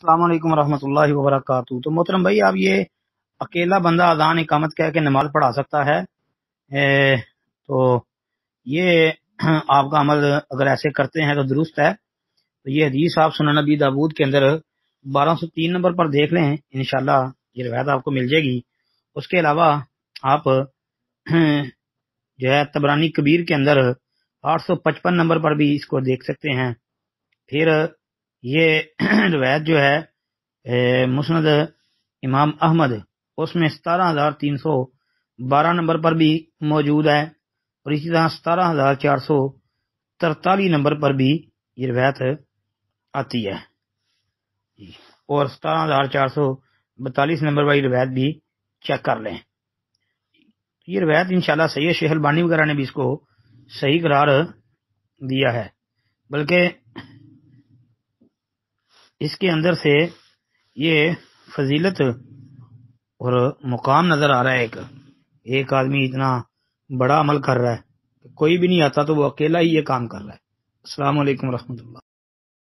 السلام علیکم ورحمۃ اللہ وبرکاتہ۔ تو محترم بھائی، آپ یہ اکیلا بندہ اذان اقامت کہہ کے نماز پڑھا سکتا ہے؟ تو یہ آپ کا عمل اگر ایسے کرتے ہیں تو درست ہے۔ تو یہ حدیث آپ سنن نبی داود کے اندر 1203 نمبر پر دیکھ لیں، انشاءاللہ یہ روایت آپ کو مل جائے گی۔ اس کے علاوہ آپ جو ہے طبرانی کبیر کے اندر 855 نمبر پر بھی اس کو دیکھ سکتے ہیں۔ پھر یہ روایت جو ہے مسند امام احمد، اس میں 17,312 نمبر پر بھی موجود ہے، اور اسی طرح 17,443 نمبر پر بھی یہ روایت آتی ہے، اور 17,442 نمبر پر یہ روایت بھی چیک کر لیں۔ یہ روایت انشاءاللہ صحیح ہے، شیخ البانی وغیرہ نے بھی اس کو صحیح قرار دیا ہے، بلکہ اس کے اندر سے یہ فضیلت اور مقام نظر آ رہا ہے۔ ایک آدمی اتنا بڑا عمل کر رہا ہے، کوئی بھی نہیں آتا تو وہ اکیلا ہی یہ کام کر رہا ہے۔ السلام علیکم ورحمۃ اللہ۔